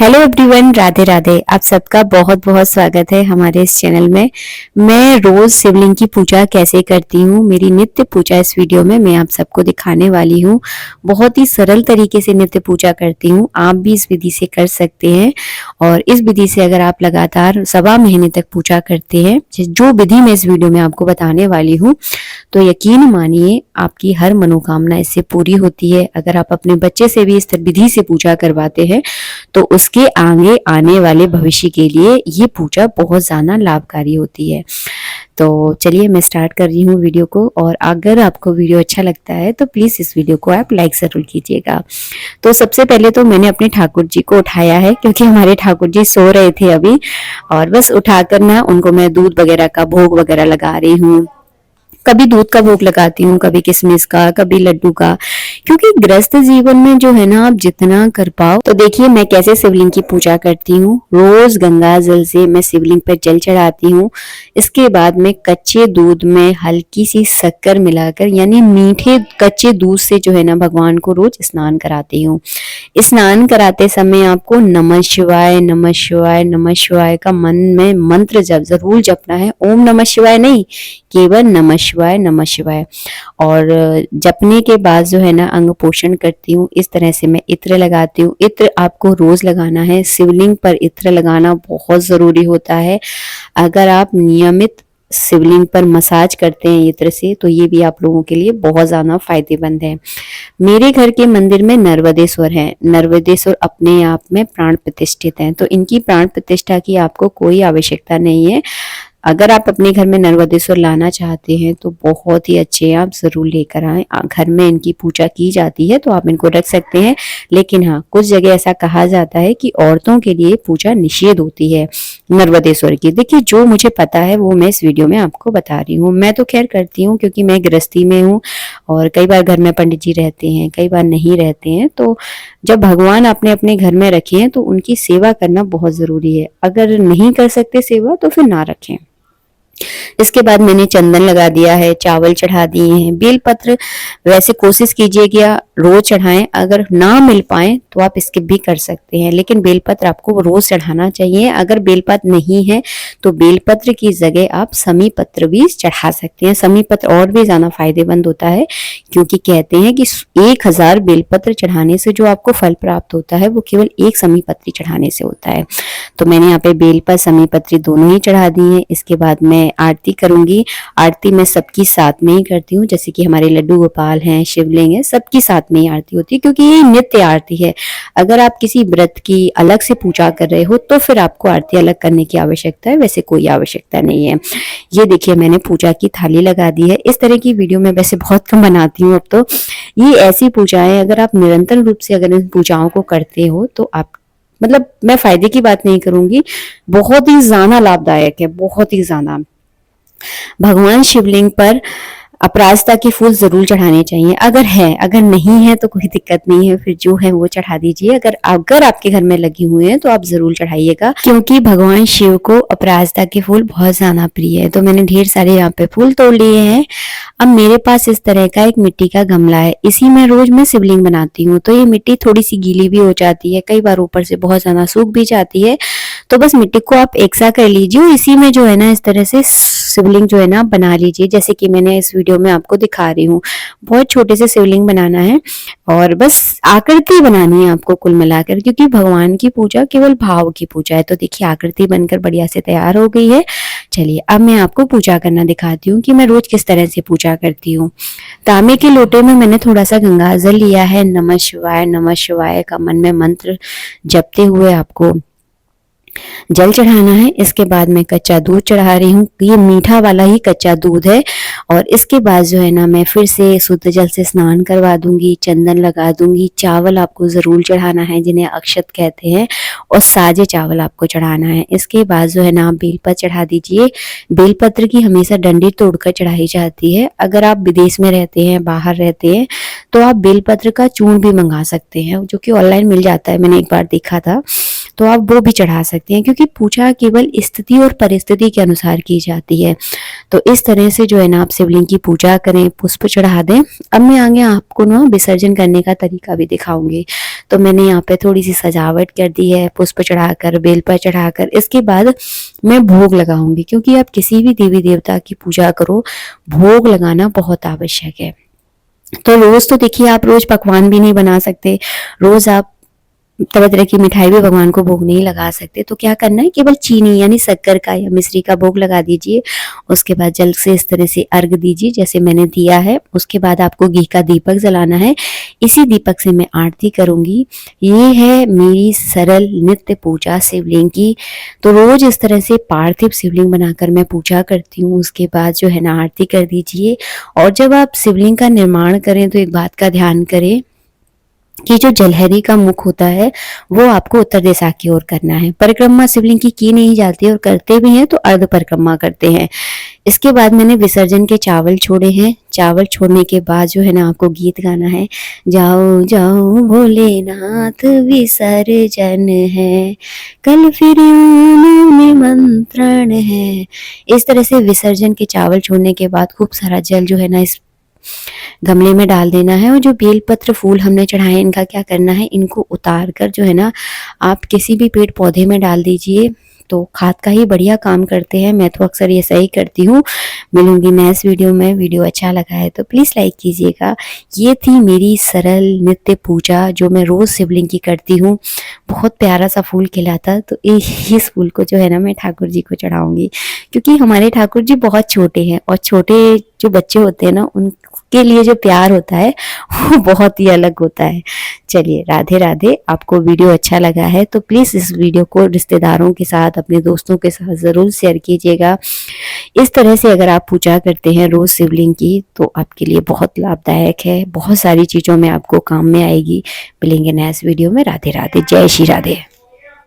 Hello everyone, Radhe Radhe. आप सबका बहुत बहुत स्वागत है हमारे इस चैनल में। मैं रोज शिवलिंग की पूजा कैसे करती हूँ, मेरी नित्य पूजा इस वीडियो में मैं आप सबको दिखाने वाली हूँ। बहुत ही सरल तरीके से नित्य पूजा करती हूँ, आप भी इस विधि से कर सकते हैं। और इस विधि से अगर आप लगातार 1.25 महीने तक पूजा करते हैं, जो विधि मैं इस वीडियो में आपको बताने वाली हूँ, तो यकीन मानिए आपकी हर मनोकामना इससे पूरी होती है। अगर आप अपने बच्चे से भी इस विधि से पूजा करवाते हैं तो उसके आगे आने वाले भविष्य के लिए ये पूजा बहुत ज्यादा लाभकारी होती है। तो चलिए मैं स्टार्ट कर रही हूँ वीडियो को। और अगर आपको वीडियो अच्छा लगता है तो प्लीज इस वीडियो को आप लाइक जरूर कीजिएगा। तो सबसे पहले तो मैंने अपने ठाकुर जी को उठाया है, क्योंकि हमारे ठाकुर जी सो रहे थे अभी, और बस उठाकर ना उनको मैं दूध वगैरह का भोग वगैरह लगा रही हूँ। कभी दूध का भोग लगाती हूँ, कभी किशमिश का, कभी लड्डू का, क्योंकि गृहस्थ जीवन में जो है ना आप जितना कर पाओ। तो देखिए मैं कैसे शिवलिंग की पूजा करती हूँ। रोज गंगा जल से मैं शिवलिंग पर जल चढ़ाती हूँ। इसके बाद में कच्चे दूध में हल्की सी शक्कर मिलाकर, यानी मीठे कच्चे दूध से जो है ना भगवान को रोज स्नान कराती हूँ। स्नान कराते समय आपको नमः शिवाय नमः शिवाय नमः शिवाय का मन में मंत्र जरूर जपना है। ओम नमः शिवाय नहीं, केवल नमः शिवाय नमः शिवाय। और जपने के बाद जो है ना अंग पोषण करती हूँ। इस तरह से मैं इत्र लगाती हूँ। इत्र आपको रोज लगाना है। शिवलिंग पर इत्र लगाना बहुत जरूरी होता है। अगर आप नियमित शिवलिंग पर मसाज करते हैं इत्र से, तो ये भी आप लोगों के लिए बहुत ज्यादा फायदेमंद है। मेरे घर के मंदिर में नर्वदेश्वर हैं। नर्वदेश्वर अपने आप में प्राण प्रतिष्ठित हैं, तो इनकी प्राण प्रतिष्ठा की आपको कोई आवश्यकता नहीं है। अगर आप अपने घर में नर्वदेश्वर लाना चाहते हैं तो बहुत ही अच्छे, आप जरूर लेकर आए। घर में इनकी पूजा की जाती है तो आप इनको रख सकते हैं। लेकिन हाँ, कुछ जगह ऐसा कहा जाता है कि औरतों के लिए पूजा निषेध होती है नर्वदेश्वर की। देखिए जो मुझे पता है वो मैं इस वीडियो में आपको बता रही हूँ। मैं तो खैर करती हूँ क्योंकि मैं गृहस्थी में हूँ, और कई बार घर में पंडित जी रहते हैं, कई बार नहीं रहते हैं। तो जब भगवान आपने अपने घर में रखे हैं तो उनकी सेवा करना बहुत जरूरी है। अगर नहीं कर सकते सेवा तो फिर ना रखें। इसके बाद मैंने चंदन लगा दिया है, चावल चढ़ा दिए हैं, बेलपत्र वैसे कोशिश कीजिएगा रोज चढ़ाएं। अगर ना मिल पाए तो आप स्किप भी कर सकते हैं, लेकिन बेलपत्र आपको रोज चढ़ाना चाहिए। अगर बेलपत्र नहीं है तो बेलपत्र की जगह आप समी पत्र भी चढ़ा सकते हैं। समी पत्र और भी ज्यादा फायदेमंद होता है, क्योंकि कहते हैं कि 1000 बेलपत्र चढ़ाने से जो आपको फल प्राप्त होता है वो केवल एक समी पत्री चढ़ाने से होता है। तो मैंने यहाँ पे बेलपत्र समी पत्री दोनों ही चढ़ा दी है। इसके बाद मैं आरती करूंगी। आरती मैं सबकी साथ में ही करती हूँ, जैसे कि हमारे लड्डू गोपाल हैं, शिवलिंग है, सबकी साथ में ही आरती होती है, क्योंकि ये नित्य आरती है। अगर आप किसी व्रत की अलग से पूजा कर रहे हो तो फिर आपको आरती अलग करने की आवश्यकता है, वैसे कोई आवश्यकता नहीं है। ये देखिए मैंने पूजा की थाली लगा दी है। इस तरह की वीडियो मैं वैसे बहुत कम बनाती हूँ अब तो। ये ऐसी पूजाएं अगर आप निरंतर रूप से अगर इन पूजाओं को करते हो तो आप, मतलब मैं फायदे की बात नहीं करूंगी, बहुत ही ज्यादा लाभदायक है, बहुत ही ज्यादा। भगवान शिवलिंग पर अपराजिता के फूल जरूर चढ़ाने चाहिए। अगर है, अगर नहीं है तो कोई दिक्कत नहीं है, फिर जो है वो चढ़ा दीजिए। अगर आपके घर में लगे हुए हैं तो आप जरूर चढ़ाइएगा, क्योंकि भगवान शिव को अपराजिता के फूल बहुत ज्यादा प्रिय है। तो मैंने ढेर सारे यहाँ पे फूल तोड़ लिए हैं। अब मेरे पास इस तरह का एक मिट्टी का गमला है, इसी में रोज मैं शिवलिंग बनाती हूँ। तो ये मिट्टी थोड़ी सी गीली भी हो जाती है, कई बार ऊपर से बहुत ज्यादा सूख भी जाती है। तो बस मिट्टी को आप एक सा कर लीजिए, इसी में जो है ना इस तरह से शिवलिंग जो है ना बना लीजिए, जैसे कि मैंने इस वीडियो में आपको दिखा रही हूँ। बहुत छोटे से शिवलिंग बनाना है और बस आकृति बनानी है आपको कुल मिलाकर, क्योंकि भगवान की पूजा केवल भाव की पूजा है। तो देखिए आकृति बनकर बढ़िया से तैयार हो गई है। चलिए अब मैं आपको पूजा करना दिखाती हूँ कि मैं रोज किस तरह से पूजा करती हूँ। तांबे के लोटे में मैंने थोड़ा सा गंगा जल लिया है। नमः शिवाय का मन में मंत्र जपते हुए आपको जल चढ़ाना है। इसके बाद मैं कच्चा दूध चढ़ा रही हूँ, ये मीठा वाला ही कच्चा दूध है। और इसके बाद जो है ना मैं फिर से शुद्ध जल से स्नान करवा दूंगी, चंदन लगा दूंगी। चावल आपको जरूर चढ़ाना है, जिन्हें अक्षत कहते हैं, और साजे चावल आपको चढ़ाना है। इसके बाद जो है ना आप बेलपत्र चढ़ा दीजिए। बेलपत्र की हमेशा डंडी तोड़कर चढ़ाई जाती है। अगर आप विदेश में रहते हैं, बाहर रहते हैं, तो आप बेलपत्र का चूर्ण भी मंगा सकते हैं, जो कि ऑनलाइन मिल जाता है, मैंने एक बार देखा था। तो आप वो भी चढ़ा सकते हैं, क्योंकि पूजा केवल स्थिति और परिस्थिति के अनुसार की जाती है। तो इस तरह से जो है ना आप शिवलिंग की पूजा करें, पुष्प चढ़ा दें। अब मैं आगे आपको ना विसर्जन करने का तरीका भी दिखाऊंगी। तो मैंने यहाँ पे थोड़ी सी सजावट कर दी है, पुष्प चढ़ाकर, बेलपत्र चढ़ाकर। इसके बाद मैं भोग लगाऊंगी, क्योंकि आप किसी भी देवी देवता की पूजा करो, भोग लगाना बहुत आवश्यक है। तो रोज तो देखिए आप रोज पकवान भी नहीं बना सकते, रोज आप तरह तरह की मिठाई भी भगवान को भोग नहीं लगा सकते। तो क्या करना है, केवल चीनी यानी शक्कर का या मिश्री का भोग लगा दीजिए। उसके बाद जल से इस तरह से अर्घ दीजिए जैसे मैंने दिया है। उसके बाद आपको घी का दीपक जलाना है। इसी दीपक से मैं आरती करूंगी। ये है मेरी सरल नित्य पूजा शिवलिंग की। तो रोज इस तरह से पार्थिव शिवलिंग बनाकर मैं पूजा करती हूँ। उसके बाद जो है ना आरती कर दीजिए। और जब आप शिवलिंग का निर्माण करें तो एक बात का ध्यान करें कि जो जलहरी का मुख होता है वो आपको उत्तर दिशा की ओर करना है। परिक्रमा शिवलिंग की नहीं जाती, और करते भी हैं तो अर्ध परिक्रमा करते हैं। इसके बाद मैंने विसर्जन के चावल छोड़े हैं। चावल छोड़ने के बाद जो है ना आपको गीत गाना है, जाओ जाओ भोलेनाथ विसर्जन है, कल फिर निमंत्रण है। इस तरह से विसर्जन के चावल छोड़ने के बाद खूब सारा जल जो है ना इस गमले में डाल देना है। और जो बेलपत्र फूल हमने चढ़ाए इनका क्या करना है, इनको उतार कर जो है ना आप किसी भी पेड़ पौधे में डाल दीजिए। तो खाद का ही बढ़िया काम करते हैं। मैं तो अक्सर ये सही करती हूँ। मिलूंगी नेक्स्ट वीडियो में। वीडियो अच्छा लगा है तो प्लीज़ लाइक कीजिएगा। ये थी मेरी सरल नित्य पूजा जो मैं रोज़ शिवलिंग की करती हूँ। बहुत प्यारा सा फूल खिला था, तो इस फूल को जो है ना मैं ठाकुर जी को चढ़ाऊंगी, क्योंकि हमारे ठाकुर जी बहुत छोटे हैं और छोटे जो बच्चे होते हैं ना उनके लिए जो प्यार होता है वो बहुत ही अलग होता है। चलिए, राधे राधे। आपको वीडियो अच्छा लगा है तो प्लीज़ इस वीडियो को रिश्तेदारों के साथ, अपने दोस्तों के साथ ज़रूर शेयर कीजिएगा। इस तरह से अगर आप पूजा करते हैं रोज़ शिवलिंग की तो आपके लिए बहुत लाभदायक है, बहुत सारी चीज़ों में आपको काम में आएगी। मिलेंगे नेक्स्ट वीडियो में। राधे राधे। जय श्री राधे।